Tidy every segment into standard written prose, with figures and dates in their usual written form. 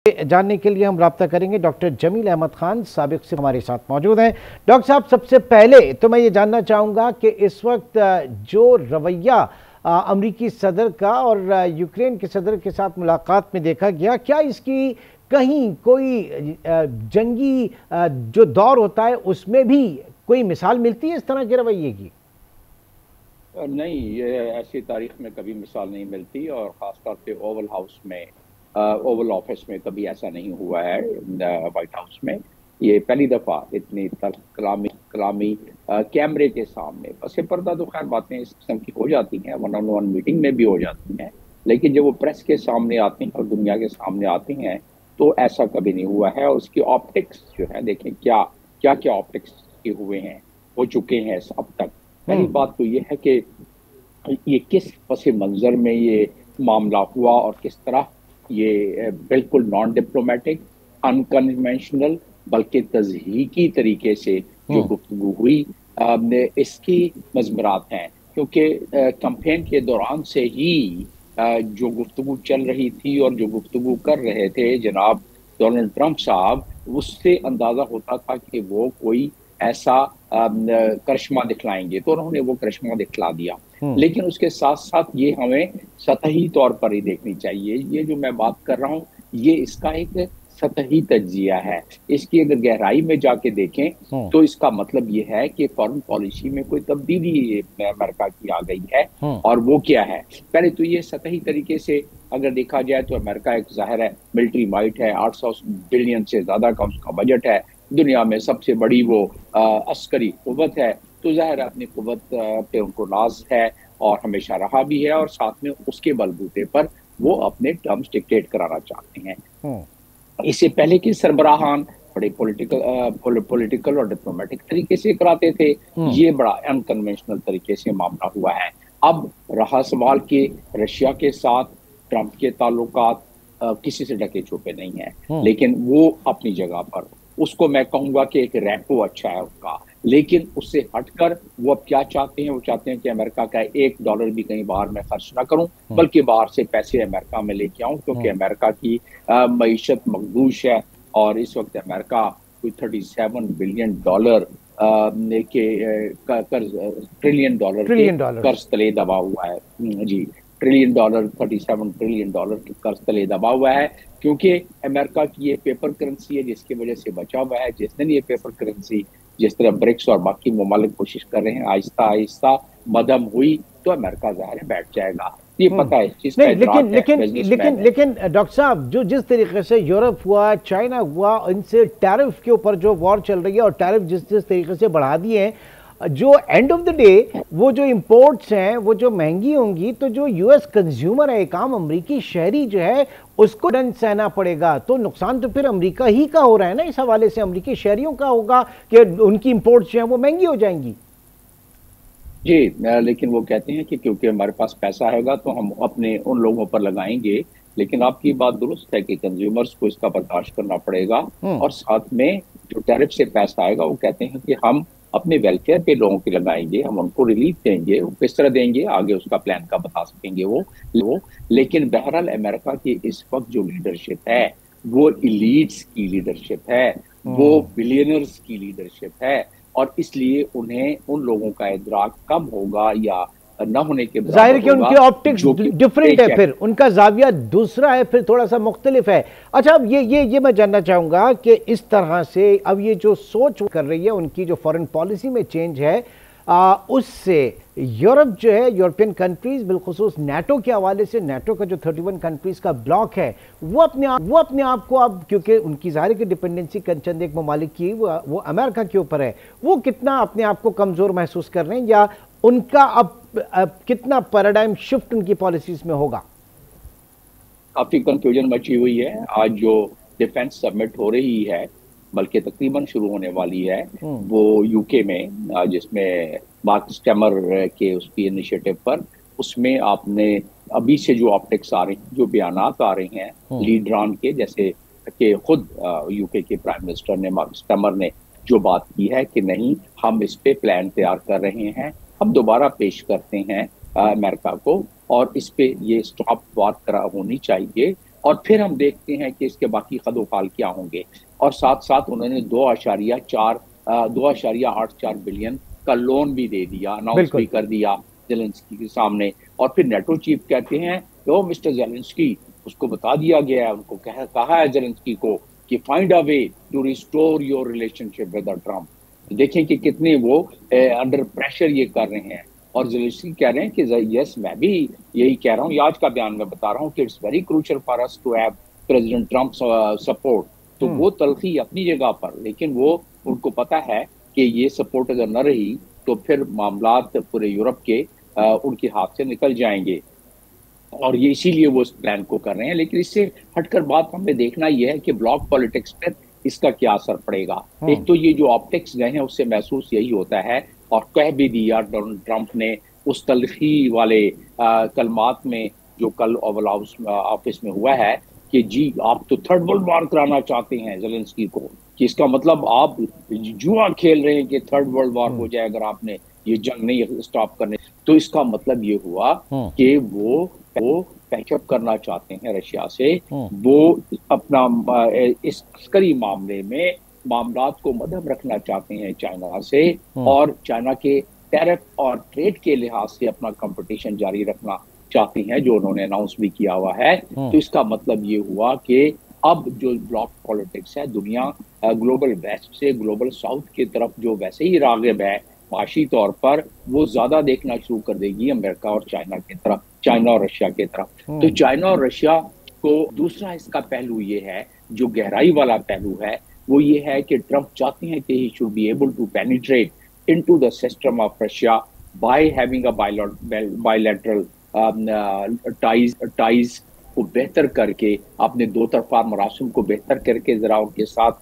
जानने के लिए हम राब्ता करेंगे डॉक्टर जमील अहमद खान, साबिक से हमारे साथ मौजूद हैं। डॉक्टर साहब, सबसे पहले तो मैं ये जानना चाहूँगा कि इस वक्त जो रवैया अमरीकी सदर का और यूक्रेन के सदर के साथ मुलाकात में देखा गया, क्या इसकी कहीं कोई जंगी जो दौर होता है उसमें भी कोई मिसाल मिलती है इस तरह के रवैये की? नहीं, ये ऐसी तारीख में कभी मिसाल नहीं मिलती और ख़ासतौर पे ओवल हाउस में, ओवल ऑफिस में कभी ऐसा नहीं हुआ है। वाइट हाउस में ये पहली दफ़ा इतनी कलामी कैमरे के सामने, बस ये पर्दा तो खैर बातें इस किस्म की हो जाती हैं, वन ऑन वन मीटिंग में भी हो जाती हैं, लेकिन जब वो प्रेस के सामने आती हैं और दुनिया के सामने आती हैं तो ऐसा कभी नहीं हुआ है। और उसकी ऑप्टिक्स जो है, देखें क्या क्या क्या ऑप्टिक्स के हुए हैं, हो चुके हैं अब तक। पहली बात तो ये है कि ये किस पस मंज़र में ये मामला हुआ और किस तरह ये बिल्कुल नॉन डिप्लोमेटिक, अनकन्वेंशनल, बल्कि तज़हीकी तरीके से जो गुफ्तगू हुई, इसकी मज़मरात हैं। क्योंकि कैंपेन के दौरान से ही जो गुफ्तगू चल रही थी और जो गुफ्तगू कर रहे थे जनाब डोनाल्ड ट्रंप साहब, उससे अंदाज़ा होता था कि वो कोई ऐसा करिश्मा दिखलाएंगे, तो उन्होंने वो करिश्मा दिखला दिया। लेकिन उसके साथ साथ ये हमें सतही तौर पर ही देखनी चाहिए। ये जो मैं बात कर रहा हूँ, ये इसका एक सतही तज्जिया है। इसकी अगर गहराई में जाके देखें तो इसका मतलब ये है कि फॉरेन पॉलिसी में कोई तब्दीली अमेरिका की आ गई है। और वो क्या है? पहले तो ये सतही तरीके से अगर देखा जाए तो अमेरिका एक ज़ाहिर है मिलिट्री माइट है, 800 बिलियन से ज़्यादा का उसका बजट है, दुनिया में सबसे बड़ी वो अस्करी कुव्वत है, तो ज़ाहिर है अपनी कुव्वत पे उनको नाज है और हमेशा रहा भी है, और साथ में उसके बलबूते पर वो अपने टर्म्स डिक्टेट कराना चाहते हैं। इससे पहले के सरबराहान बड़े पॉलिटिकल और डिप्लोमेटिक तरीके से कराते थे, ये बड़ा अनकन्वेंशनल तरीके से मामला हुआ है। अब रहा सवाल कि रशिया के साथ ट्रंप के ताल्लुकात किसी से ढके छुपे नहीं है, लेकिन वो अपनी जगह पर, उसको मैं कहूंगा कि एक रैपो अच्छा है उनका, लेकिन उससे हटकर वो अब क्या चाहते हैं? वो चाहते हैं कि अमेरिका का $1 भी कहीं बाहर में खर्च ना करूं, बल्कि बाहर से पैसे अमेरिका में लेके आऊं, क्योंकि अमेरिका की मईशत मखदूश है और इस वक्त अमेरिका कोई $37 बिलियन के ट्रिलियन डॉलर के कर्ज तले दबा हुआ है। जी, $37 ट्रिलियन के कर्ज तले दबा हुआ है, क्योंकि अमेरिका की ये पेपर करेंसी है जिसकी वजह से बचा हुआ है। जिस दिन ये पेपर करेंसी, जिस तरह ब्रिक्स और बाकी ममालिक कोशिश कर रहे हैं, आहिस्ता आहिस्ता मदम हुई तो अमेरिका ज़ाहिर है बैठ जाएगा। ये पता है चीज का। लेकिन डॉक्टर साहब, जो जिस तरीके से यूरोप हुआ, चाइना हुआ, इनसे टैरिफ के ऊपर जो वॉर चल रही है और टैरिफ जिस तरीके से बढ़ा दिए हैं, जो एंड ऑफ द डे वो जो इंपोर्ट्स हैं वो जो महंगी होंगी, तो जो यूएस कंज्यूमर है, एक आम अमरीकी शहरी जो है, उसको दंड सहना पड़ेगा। तो नुकसान तो फिर अमेरिका ही का हो रहा है ना, इस हवाले से अमरीकी शहरियों का होगा कि उनकी इंपोर्ट्स जो है वो महंगी हो जाएंगी। जी, लेकिन वो कहते हैं कि क्योंकि हमारे पास पैसा हैगा तो हम अपने उन लोगों पर लगाएंगे, लेकिन आपकी बात दुरुस्त है कि कंज्यूमर्स को इसका बर्दाश्त करना पड़ेगा। और साथ में जो टैरिफ से पैसा आएगा, वो कहते हैं कि हम अपने वेलफेयर पे लोगों के लगाएंगे, हम उनको रिलीफ देंगे। वो किस तरह देंगे आगे उसका प्लान का बता सकेंगे वो। लेकिन बहरहाल अमेरिका की इस वक्त जो लीडरशिप है वो इलीट्स की लीडरशिप है, वो बिलियनर्स की लीडरशिप है, और इसलिए उन्हें उन लोगों का इदराक कम होगा या न होने के बराबर, जाहिर कि उनकी ऑप्टिक्स डिफरेंट है, फिर उनका जाविया दूसरा है, फिर थोड़ा सा मुख्तलिफ है। अच्छा, अब ये मैं जानना चाहूंगा कि इस तरह से अब ये जो सोच कर रही है उनकी, जो फॉरेन पॉलिसी में चेंज है, उससे यूरोप जो है, यूरोपियन कंट्रीज, बिलखुसूस नाटो के हवाले से, नाटो का जो 31 कंट्रीज का ब्लॉक है, वो अपने आप को अब, क्योंकि उनकी ज़ाहिर की डिपेंडेंसी चंद एक ममालिक की वो अमेरिका के ऊपर है, वो कितना अपने आप को कमज़ोर महसूस कर रहे हैं, या उनका अब कितना पैराडाइम शिफ्ट उनकी पॉलिसीज में होगा? काफ़ी कंफ्यूजन मची हुई है। आज जो डिफेंस सबमिट हो रही है, बल्कि तकरीबन शुरू होने वाली है, वो यूके में, जिसमें मार्क स्टैमर के उसकी इनिशिएटिव पर, उसमें आपने अभी से जो ऑप्टिक्स आ रही हैं, जो बयानात आ रहे हैं लीडरान के, जैसे कि खुद यूके के प्राइम मिनिस्टर ने, मार्क स्टैमर ने जो बात की है कि नहीं, हम इस पे प्लान तैयार कर रहे हैं, हम दोबारा पेश करते हैं अमेरिका को, और इस पे ये स्टॉप वार होनी चाहिए, और फिर हम देखते हैं कि इसके बाकी कदोफाल क्या होंगे। और साथ साथ उन्होंने 2.84 बिलियन का लोन भी दे दिया, अनाउंस भी बिल्कुल। कर दिया जेलेंस्की के सामने। और फिर नेटो चीफ कहते हैं ओ मिस्टर जेलेंस्की, उसको बता दिया गया है, उनको कहा है जेलेंस्की को कि find a way to restore your relationship with Trump. देखें कि कितने वो अंडर प्रेशर ये कर रहे हैं। और जेलेंस्की कह रहे हैं कि यस, मैं भी यही कह रहा हूँ, आज का बयान मैं बता रहा हूँ कि it's very crucial for us to have president Trump support. तो वो तलखी अपनी जगह पर, लेकिन वो उनको पता है कि ये सपोर्ट अगर न रही तो फिर मामलात पूरे यूरोप के उनके हाथ से निकल जाएंगे। और ये इसीलिए वो इस प्लान को कर रहे हैं। लेकिन इससे हटकर बात हमें देखना यह है कि ब्लॉक पॉलिटिक्स पर इसका क्या असर पड़ेगा। एक तो ये जो ऑप्टिक्स गए हैं उससे महसूस यही होता है, और कह भी दिया डोनाल्ड ट्रंप ने उस तलखी वाले कलमात में जो कल ओवल हाउस ऑफिस में हुआ है कि जी आप तो थर्ड वर्ल्ड वॉर कराना चाहते हैं जेलेंस्की को, कि इसका मतलब आप जुआ खेल रहे हैं कि थर्ड वर्ल्ड वॉर हो जाए अगर आपने ये जंग नहीं स्टॉप करने। तो इसका मतलब ये हुआ कि वो पैचअप करना चाहते हैं रशिया से। वो अपना इस अस्करी मामले में मामलात को मध्यम रखना चाहते हैं चाइना से, और चाइना के टैरिफ और ट्रेड के लिहाज से अपना कंपटीशन जारी रखना चाहती हैं, जो उन्होंने अनाउंस भी किया हुआ है। तो इसका मतलब ये हुआ कि अब जो ब्लॉक पॉलिटिक्स है, दुनिया ग्लोबल वेस्ट से ग्लोबल साउथ की तरफ जो वैसे ही राग़िब है माशी तौर पर, वो ज्यादा देखना शुरू कर देगी अमेरिका और चाइना की तरफ, चाइना और रशिया की तरफ। तो चाइना और रशिया को दूसरा इसका पहलू ये है, जो गहराई वाला पहलू है, वो ये है कि ट्रंप चाहते हैं कि he should be able to penetrate into the system of Russia by having a bilateral ties को बेहतर करके, अपने दो तरफा मरासम को बेहतर करके जरा उनके साथ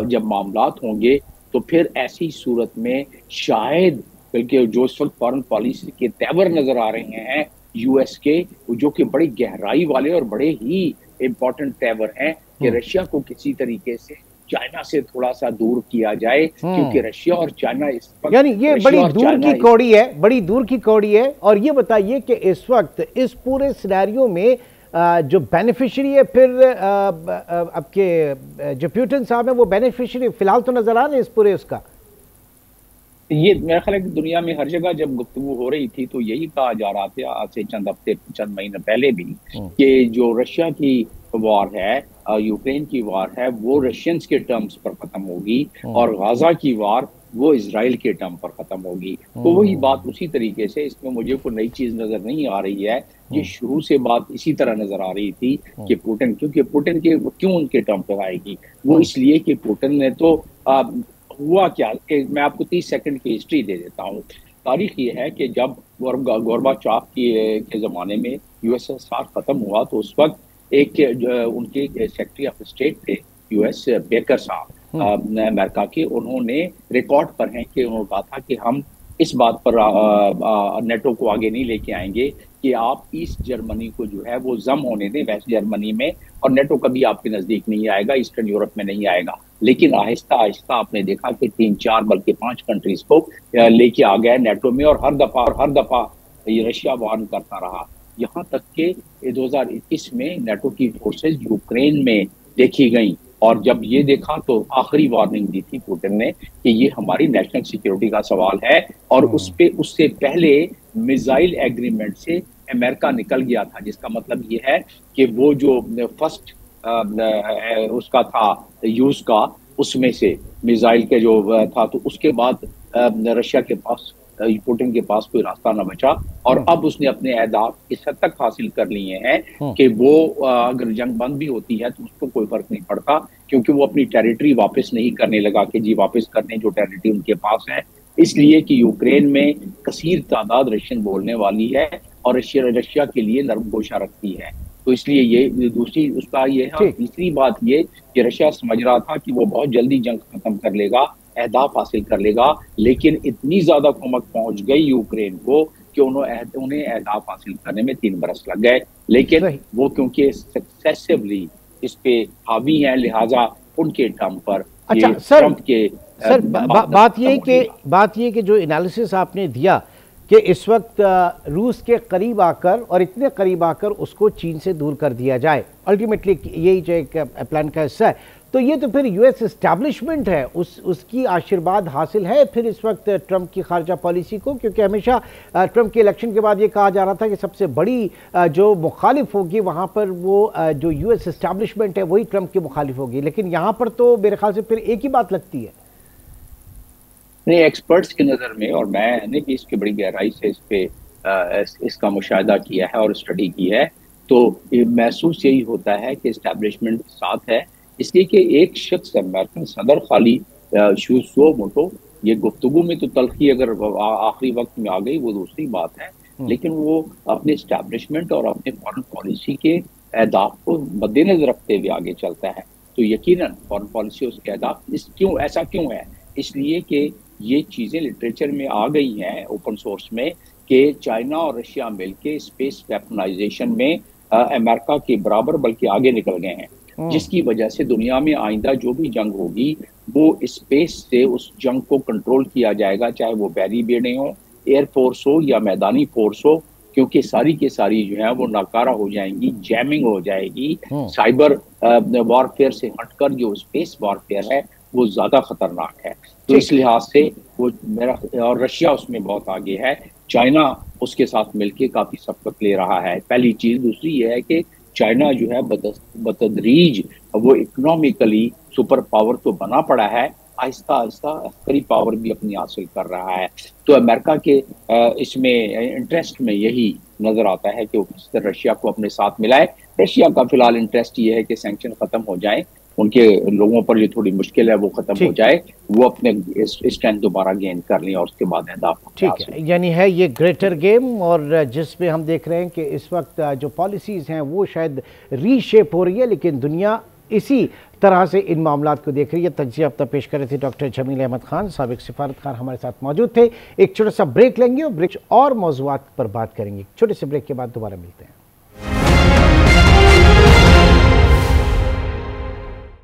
जब मामलात होंगे तो फिर ऐसी सूरत में शायद, बल्कि जो इस वक्त फॉरेन पॉलिसी के तेवर नजर आ रहे हैं यूएस के, जो कि बड़ी गहराई वाले और बड़े ही इंपॉर्टेंट तेवर हैं कि रशिया को किसी तरीके से चाइना से थोड़ा सा दूर किया जाए, क्योंकि रशिया और चाइना इस वक्त, यानी ये बड़ी दूर की कौड़ी है, बड़ी दूर की कौड़ी है। और ये बताइए कि इस वक्त इस पूरे सिनेरियो में जो बेनिफिशियरी है, फिर आपके जो पुतिन साहब हैं वो बेनिफिशियरी फिलहाल तो नजर आ रहे हैं इस पूरे उसका। ये मेरा ख्याल है कि दुनिया में हर जगह जब गुफ्तगू हो रही थी तो यही कहा जा रहा था आज से चंद हफ्ते चंद महीने पहले भी, कि जो रशिया की वॉर है, यूक्रेन की वॉर है, वो रशियंस के टर्म्स पर खत्म होगी, और गाजा की वॉर वो इजराइल के टर्म पर खत्म होगी। तो वही बात उसी तरीके से, इसमें मुझे कोई नई चीज नजर नहीं आ रही है। ये शुरू से बात इसी तरह नजर आ रही थी कि पुतिन, क्योंकि पुतिन के क्यों उनके टर्म पर आएगी, वो इसलिए कि पुतिन ने तो हुआ क्या कि मैं आपको 30 सेकंड की हिस्ट्री दे देता हूँ। तारीख ये है कि जब गोर्बाचोव के ज़माने में यूएसएसआर ख़त्म हुआ तो उस वक्त एक उनके सेक्रेटरी ऑफ स्टेट थे यूएस, बेकर साहब अमेरिका के, उन्होंने रिकॉर्ड पर हैं कि उन्होंने कहा था कि हम इस बात पर नेटो को आगे नहीं लेके आएंगे कि आप ईस्ट जर्मनी को जो है वो जम होने दें वेस्ट जर्मनी में, और नेटो कभी आपके नज़दीक नहीं आएगा, ईस्टर्न यूरोप में नहीं आएगा। लेकिन आहिस्ता आहिस्ता आपने देखा कि 3-4 बल्कि 5 कंट्रीज को लेके आ गया नेटो में, और हर दफा ये रशिया वार्न करता रहा, यहाँ तक कि 2021 में नेटो की फोर्सेज यूक्रेन में देखी गई। और जब ये देखा तो आखिरी वार्निंग दी थी पुतिन ने कि ये हमारी नेशनल सिक्योरिटी का सवाल है, और उससे पहले मिसाइल एग्रीमेंट से अमेरिका निकल गया था, जिसका मतलब ये है कि वो जो फर्स्ट उसका था यूज का, उसमें से मिसाइल के जो था, तो उसके बाद रशिया के पास, पुतिन के पास कोई रास्ता न बचा, और अब उसने अपने अहदाफ इस हद तक हासिल कर लिए हैं कि वो अगर जंग बंद भी होती है तो उसको कोई फर्क नहीं पड़ता, क्योंकि वो अपनी टेरिटरी वापस नहीं करने लगा कि जी वापस करने जो टेरिटरी उनके पास है, इसलिए कि यूक्रेन में कसीर तादाद रशियन बोलने वाली है और रशिया के लिए नरम गोशा रखती है। तो इसलिए ये दूसरी उसका ये है। और तीसरी बात ये कि रशिया समझ रहा था कि वो बहुत जल्दी जंग खत्म कर लेगा, अहदाफ हासिल कर लेगा, लेकिन इतनी ज्यादा कुमक पहुंच गई यूक्रेन को कि उन्हें अहदाफ हासिल करने में 3 बरस लग गए। लेकिन वो क्योंकि सक्सेसिवली इस पे हावी है, लिहाजा उनके टर्म पर ट्रंप के बात ये कि जो एनालिसिस आपने दिया कि इस वक्त रूस के करीब आकर और इतने करीब आकर उसको चीन से दूर कर दिया जाए, अल्टीमेटली यही जो एक प्लान का हिस्सा है। तो ये तो फिर यूएस एस्टैब्लिशमेंट है, उसकी आशीर्वाद हासिल है फिर इस वक्त ट्रंप की खारजा पॉलिसी को, क्योंकि हमेशा ट्रंप के इलेक्शन के बाद ये कहा जा रहा था कि सबसे बड़ी जो मुखालिफ होगी वहाँ पर वो जो यूएस एस्टैब्लिशमेंट है वही ट्रंप की मुखालिफ होगी। लेकिन यहाँ पर तो मेरे ख्याल से फिर एक ही बात लगती है। नहीं, एक्सपर्ट्स की नज़र में, और मैंने भी इसकी बड़ी गहराई से इसका मुशाहिदा किया है और स्टडी की है, तो महसूस यही होता है कि इस्टेब्लिशमेंट साथ है, इसलिए कि एक शख्स अमेरिकन सदर खाली शो मोटो, ये गुफ्तगू में तो तलखी अगर आखिरी वक्त में आ गई वो दूसरी बात है, लेकिन वो अपने इस्टेब्लिशमेंट और अपने फॉरेन पॉलिसी के अहदाफ को मद्देनजर रखते हुए आगे चलता है। तो यकीनन फॉरेन पॉलिसी उसके अहदाफ ऐसा क्यों है, इसलिए कि ये चीज़ें लिटरेचर में आ गई हैं ओपन सोर्स में कि चाइना और रशिया मिलके स्पेस वेपनाइजेशन में अमेरिका के बराबर बल्कि आगे निकल गए हैं, जिसकी वजह से दुनिया में आइंदा जो भी जंग होगी वो स्पेस से उस जंग को कंट्रोल किया जाएगा, चाहे वो बहरी बेड़े हो, एयरफोर्स हो या मैदानी फोर्स हो, क्योंकि सारी के सारी जो है वो नाकारा हो जाएंगी, जैमिंग हो जाएगी। साइबर वॉरफेयर से हटकर जो स्पेस वॉरफेयर है वो ज्यादा खतरनाक है। तो इस लिहाज से वो मेरा, और रशिया उसमें बहुत आगे है, चाइना उसके साथ मिलके काफी सबक ले रहा है, पहली चीज। दूसरी ये है कि चाइना जो है बतदरीज वो इकोनॉमिकली सुपर पावर तो बना पड़ा है, आहिस्ता आहिस्ता अस्करी पावर भी अपनी हासिल कर रहा है। तो अमेरिका के इसमें इंटरेस्ट में यही नजर आता है कि वो किस तरह रशिया को अपने साथ मिलाए। रशिया का फिलहाल इंटरेस्ट ये है कि सैंक्शन खत्म हो जाए, उनके लोगों पर जो थोड़ी मुश्किल है वो खत्म हो जाए, वो अपने स्ट्रेंथ दोबारा गेन कर लें और उसके बाद ठीक है। यानी है ये ग्रेटर गेम, और जिसमें हम देख रहे हैं कि इस वक्त जो पॉलिसीज हैं वो शायद रीशेप हो रही है, लेकिन दुनिया इसी तरह से इन मामलात को देख रही है। तज्जिया अब तक पेश कर रहे थे डॉक्टर जमील अहमद खान, साबिक सिफारतकार हमारे साथ मौजूद थे। एक छोटा सा ब्रेक लेंगे और ब्रेक और मौज़ूआत पर बात करेंगे। छोटे से ब्रेक के बाद दोबारा मिलते हैं।